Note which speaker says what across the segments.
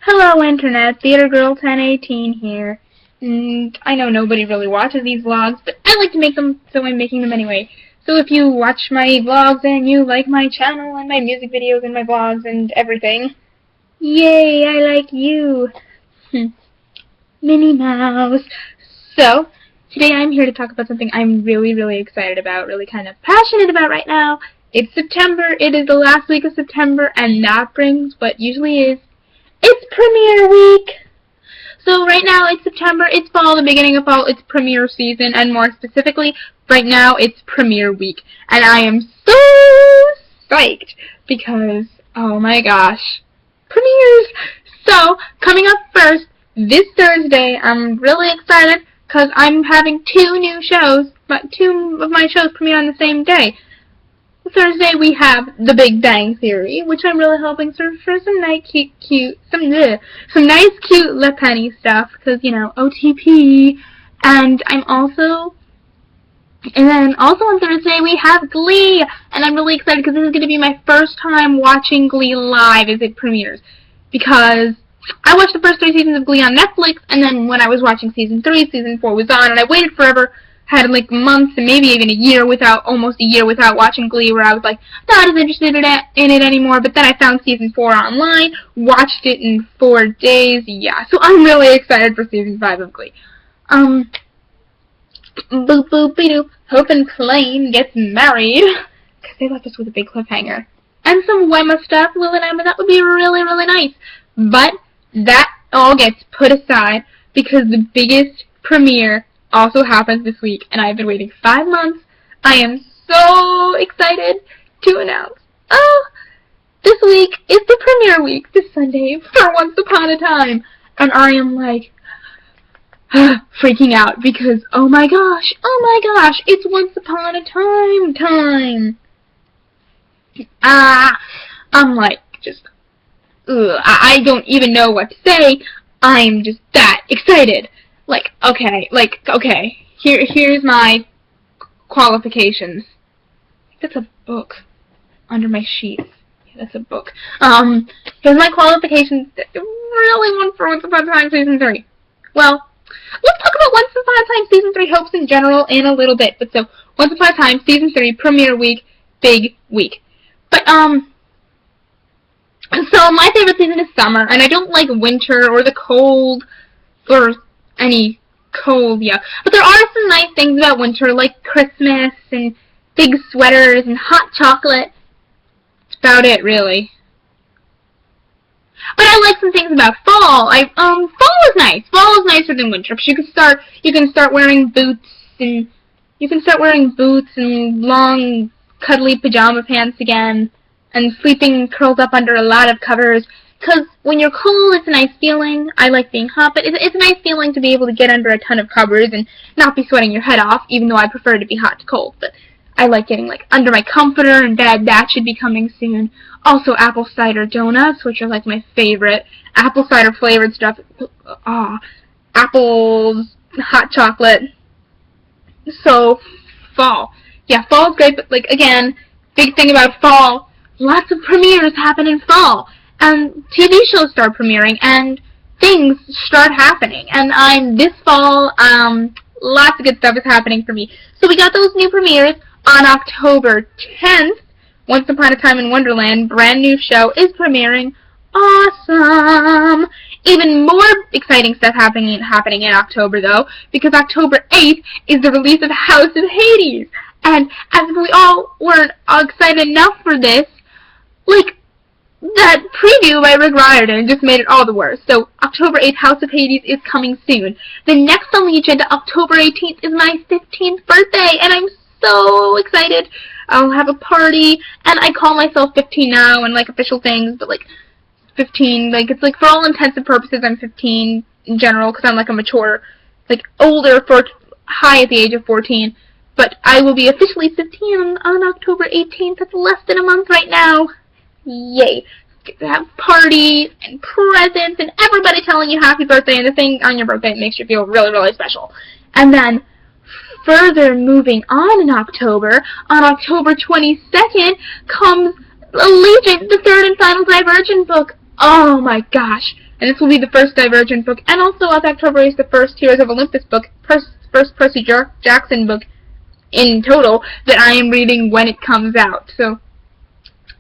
Speaker 1: Hello Internet, Theater Girl 1018 here. I know nobody really watches these vlogs, but I like to make them, so I'm making them anyway. So if you watch my vlogs and you like my channel and my music videos and my vlogs and everything, yay, I like you. Minnie Mouse. So, today I'm here to talk about something I'm really excited about, really kind of passionate about right now. It's September, it is the last week of September, and that brings what usually is it's premiere week! So right now it's September, it's fall, the beginning of fall, it's premiere season, and more specifically, right now it's premiere week. And I am so psyched because, oh my gosh, premieres! So, coming up first, this Thursday, I'm really excited because I'm having two new shows, but two of my shows premiere on the same day. Thursday we have The Big Bang Theory, which I'm really hoping for some nice cute Le Penny stuff, because, you know, OTP, and then also on Thursday we have Glee, and I'm really excited because this is going to be my first time watching Glee live as it premieres, because I watched the first 3 seasons of Glee on Netflix, and then when I was watching season 3, season 4 was on, and I waited forever, had like months and maybe even almost a year without watching Glee, where I was like not as interested in it anymore. But then I found season 4 online, watched it in 4 days. Yeah, so I'm really excited for season 5 of Glee. Boop boop be doop. Hope and Plain gets married, because they left us with a big cliffhanger and some Wemma stuff. Will and Emma, that would be really nice. But that all gets put aside because the biggest premiere also happens this week, and I've been waiting 5 months. I am so excited to announce. Oh, this week is the premiere week, this Sunday, for Once Upon a Time. And I am like, freaking out because, oh my gosh, it's Once Upon a Time. I'm like, just, I don't even know what to say. I'm just that excited. Okay, here's my qualifications. That's a book under my sheets. Yeah, that's a book. Here's my qualifications. Really want for Once Upon a Time Season 3. Well, let's talk about Once Upon a Time Season 3 hopes in general in a little bit. But so, Once Upon a Time Season 3 premiere week, big week. But, so my favorite season is summer, and I don't like winter or the cold or any cold, yeah. But there are some nice things about winter, like Christmas and big sweaters and hot chocolate. That's about it, really. But I like some things about fall. Fall is nice. Fall is nicer than winter. You can start wearing boots and long, cuddly pajama pants again, and sleeping curled up under a lot of covers. Because when you're cold, it's a nice feeling. I like being hot, but it's a nice feeling to be able to get under a ton of covers and not be sweating your head off, even though I prefer to be hot to cold. But I like getting, like, under my comforter in bed. That should be coming soon. Also, apple cider donuts, which are, like, my favorite. Apple cider flavored stuff. Apples, hot chocolate. So, fall. Yeah, fall's great, but, like, again, big thing about fall, lots of premieres happen in fall. And TV shows start premiering, and things start happening. And this fall, lots of good stuff is happening for me. So we got those new premieres on October 10th. Once Upon a Time in Wonderland, brand new show, is premiering. Awesome! Even more exciting stuff happening in October, though, because October 8th is the release of House of Hades. And as if we all weren't excited enough for this, like, that preview by Rick Riordan just made it all the worse. So, October 8th, House of Hades is coming soon. The next on the agenda, October 18th, is my 15th birthday, and I'm so excited. I'll have a party, and I call myself 15 now, and, like, official things, but, like, 15, like, it's, like, for all intents and purposes, I'm 15 in general, because I'm, like, a mature, like, older, high at the age of 14, but I will be officially 15 on October 18th. That's less than a month right now. Yay. Get to have parties and presents and everybody telling you happy birthday and the thing on your birthday makes you feel really special. And then further moving on in October, on October 22nd comes Allegiant, the third and final Divergent book. Oh my gosh. and this will be the first Divergent book, and also as October is the first Heroes of Olympus book, first Percy Jackson book in total that I am reading when it comes out. So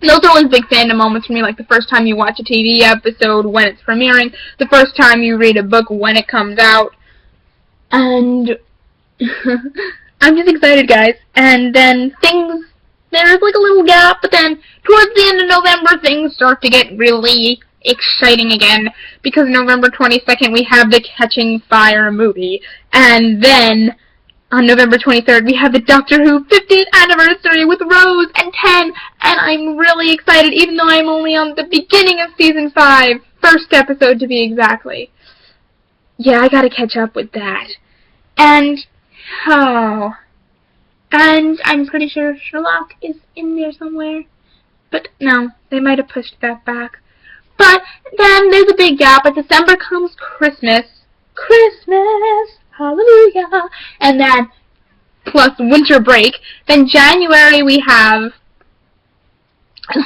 Speaker 1: those are always big fandom moments for me, like the first time you watch a TV episode when it's premiering, the first time you read a book when it comes out, and I'm just excited, guys. And then there's like a little gap, but then towards the end of November, things start to get really exciting again, because November 22nd we have the Catching Fire movie, and then on November 23rd we have the Doctor Who 50th anniversary with Rose and 10, and I'm really excited, even though I'm only on the beginning of season 5, first episode to be exactly. Yeah, I gotta catch up with that. And and I'm pretty sure Sherlock is in there somewhere. But no, they might have pushed that back. But then there's a big gap. At December comes Christmas. Christmas! Hallelujah! And then, plus winter break. Then January we have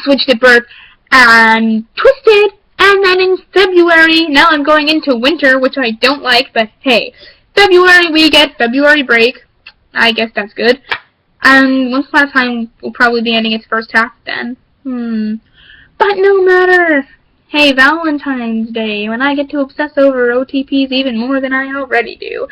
Speaker 1: Switched at Birth and Twisted. And then in February, now I'm going into winter, which I don't like, but hey. February we get February break. I guess that's good. And Once Upon a Time will probably be ending its first half then. But no matter. Hey, Valentine's Day, when I get to obsess over OTPs even more than I already do.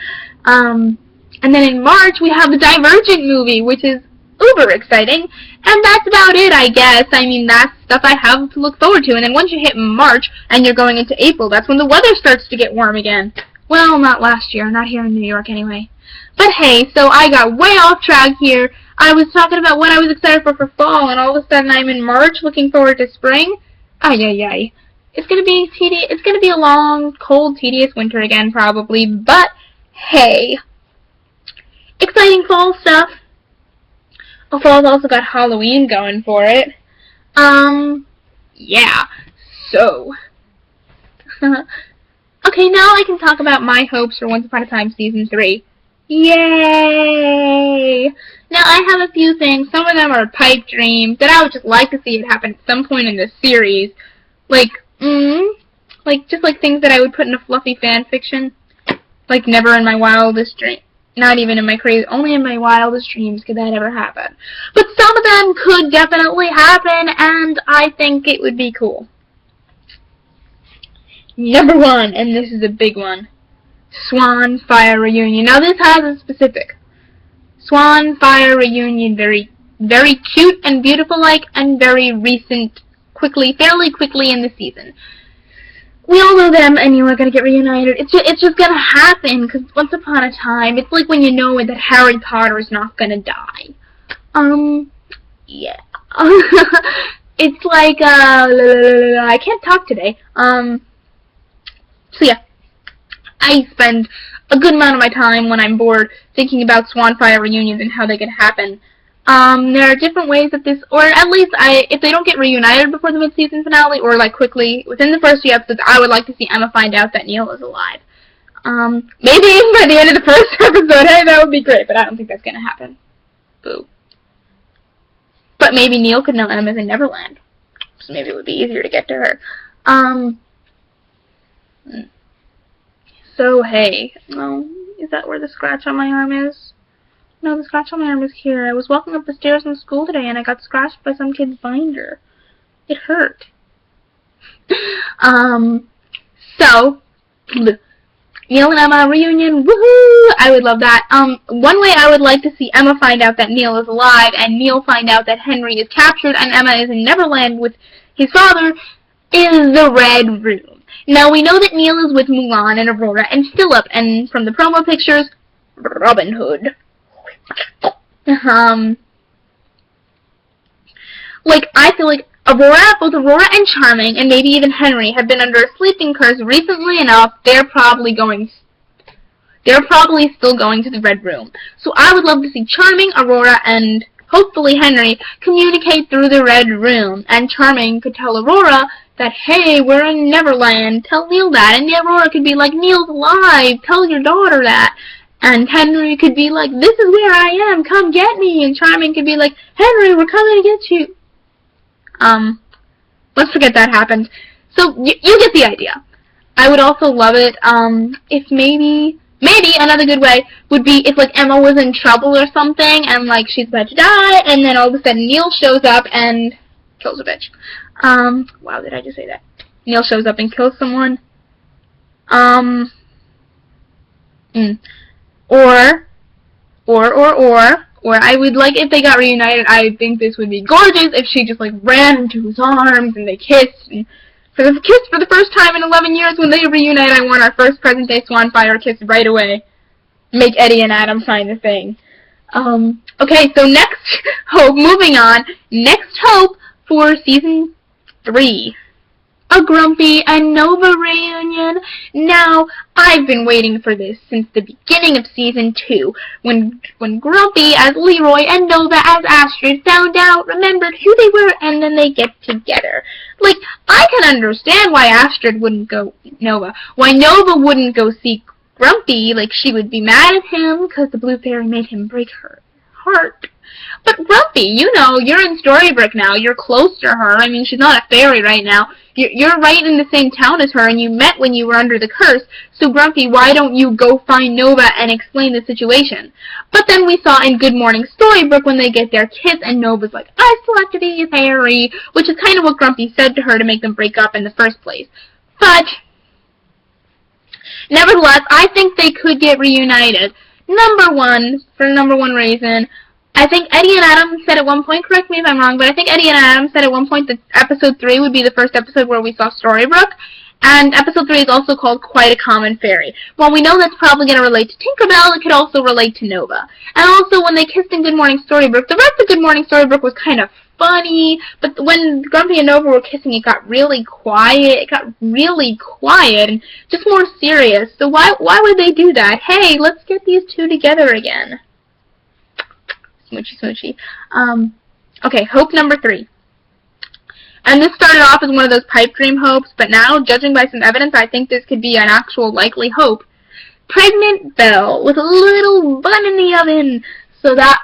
Speaker 1: And then in March we have the Divergent movie, which is uber exciting. And that's about it, I guess. I mean, that's stuff I have to look forward to. And then once you hit March and you're going into April, that's when the weather starts to get warm again. Well, not last year, not here in New York anyway. But hey, so I got way off track here. I was talking about what I was excited for fall, and all of a sudden I'm in March looking forward to spring. Ay. It's gonna be tedious. It's gonna be a long, cold, tedious winter again, probably. But hey, exciting fall stuff. Oh, fall's also got Halloween going for it. Yeah. So. Okay, now I can talk about my hopes for Once Upon a Time Season 3. Yay! Now, I have a few things. Some of them are pipe dreams that I would just like to see it happen at some point in the series. Just like things that I would put in a fluffy fan fiction. Like, never in my wildest dreams. Not even in my only in my wildest dreams could that ever happen. But some of them could definitely happen, and I think it would be cool. Number 1, and this is a big one, Swan Fire Reunion. Now this has a specific. Swan Fire Reunion, very, very cute and beautiful-like, and very recent, fairly quickly in the season. We all know them, and you are going to get reunited. It's just going to happen, because once upon a time, it's like when you know that Harry Potter is not going to die. Yeah. It's like, I can't talk today. So yeah, I spend a good amount of my time when I'm bored thinking about Swanfire reunions and how they could happen. There are different ways that this, or at least if they don't get reunited before the mid-season finale, or like quickly, within the first few episodes, I would like to see Emma find out that Neil is alive. Maybe even by the end of the first episode, hey, that would be great, but I don't think that's gonna happen. Boo. But maybe Neil could know Emma's in Neverland, so maybe it would be easier to get to her. So, hey, is that where the scratch on my arm is? No, the scratch on my arm is here. I was walking up the stairs from school today and I got scratched by some kid's binder. It hurt. So, Neil and Emma reunion, woohoo! I would love that. One way I would like to see Emma find out that Neil is alive and Neil find out that Henry is captured and Emma is in Neverland with his father is the Red Room. Now, we know that Neil is with Mulan and Aurora and Philip, and from the promo pictures, Robin Hood. I feel like both Aurora and Charming, and maybe even Henry, have been under a sleeping curse recently enough, they're probably still going to the Red Room. So I would love to see Charming, Aurora, and hopefully Henry communicate through the Red Room, and Charming could tell Aurora that, hey, we're in Neverland, tell Neil that, and Aurora could be like, Neil's alive, tell your daughter that, and Henry could be like, this is where I am, come get me, and Charming could be like, Henry, we're coming to get you. Let's forget that happened. So, you get the idea. I would also love it if maybe another good way would be if like Emma was in trouble or something and like she's about to die, and then all of a sudden Neil shows up and kills a bitch. Wow, did I just say that? Neil shows up and kills someone. Or I would like if they got reunited. I think this would be gorgeous if she just like ran into his arms and they kissed. And for the first time in 11 years when they reunite, I want our first present day Swanfire kiss right away. Make Eddie and Adam sign the thing. Okay, so next hope. Moving on. Next hope for season 3. A Grumpy and Nova reunion. Now, I've been waiting for this since the beginning of season 2, when Grumpy as Leroy and Nova as Astrid found out, remembered who they were, and then they get together. Like, I can understand why Astrid wouldn't go Nova. Why Nova wouldn't go see Grumpy, like she would be mad at him because the Blue Fairy made him break her heart. But Grumpy, you know, you're in Storybrooke now. You're close to her. I mean, she's not a fairy right now. You're right in the same town as her, and you met when you were under the curse. So, Grumpy, why don't you go find Nova and explain the situation? But then we saw in Good Morning Storybrooke when they get their kiss, and Nova's like, I still have to be a fairy, which is kind of what Grumpy said to her to make them break up in the first place. But nevertheless, I think they could get reunited. Number one reason, I think Eddie and Adam said at one point, correct me if I'm wrong, but I think Eddie and Adam said at one point that episode 3 would be the first episode where we saw Storybrooke, and episode 3 is also called Quite a Common Fairy. While we know that's probably going to relate to Tinkerbell, it could also relate to Nova. And also, when they kissed in Good Morning Storybrooke, the rest of Good Morning Storybrooke was kind of funny, but when Grumpy and Nova were kissing, it got really quiet. And just more serious. So why would they do that? Hey, let's get these two together again. Smoochy, smoochy. Okay, hope number 3. And this started off as one of those pipe dream hopes, but now, judging by some evidence, I think this could be an actual likely hope. Pregnant Belle with a little bun in the oven. So that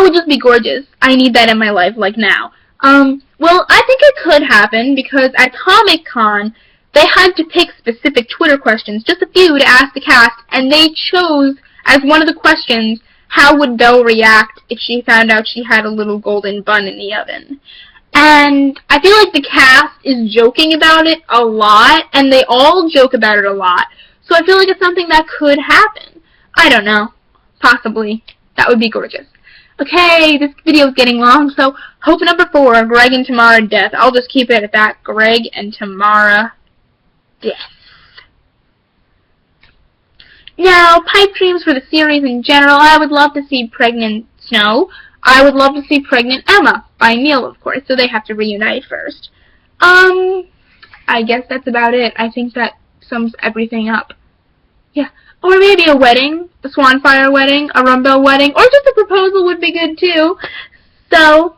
Speaker 1: would just be gorgeous. I need that in my life, like now. Well, I think it could happen, because at Comic-Con, they had to pick specific Twitter questions, just a few, to ask the cast, and they chose, as one of the questions, how would Belle react if she found out she had a little golden bun in the oven? And I feel like the cast is joking about it a lot, and they all joke about it a lot. So I feel like it's something that could happen. I don't know. Possibly. That would be gorgeous. Okay, this video is getting long, so hope number 4, Greg and Tamara death. I'll just keep it at that. Greg and Tamara death. Now, pipe dreams for the series in general, I would love to see Pregnant Snow. I would love to see Pregnant Emma, by Neil, of course, so they have to reunite first. I guess that's about it. I think that sums everything up. Yeah. Or maybe a wedding, a Swanfire wedding, a Rumbell wedding, or just a proposal would be good too. So,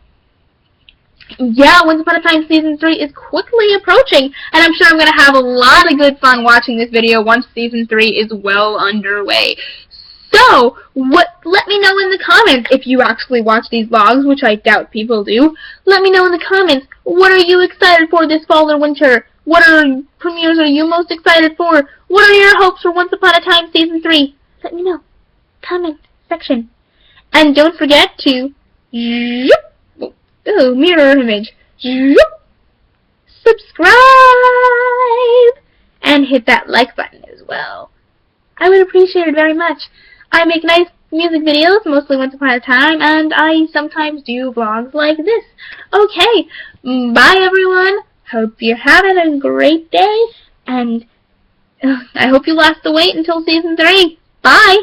Speaker 1: yeah, Once Upon a Time Season 3 is quickly approaching, and I'm sure I'm going to have a lot of good fun watching this video once Season 3 is well underway. So, let me know in the comments if you actually watch these vlogs, which I doubt people do. Let me know in the comments, what are you excited for this fall or winter? What premieres are you most excited for? What are your hopes for Once Upon a Time Season 3? Let me know. Comment section. And don't forget to mirror image. Subscribe and hit that like button as well. I would appreciate it very much. I make nice music videos, mostly Once Upon a Time, and I sometimes do vlogs like this. Okay, bye everyone. Hope you're having a great day, and I hope you last the wait until Season 3. Bye!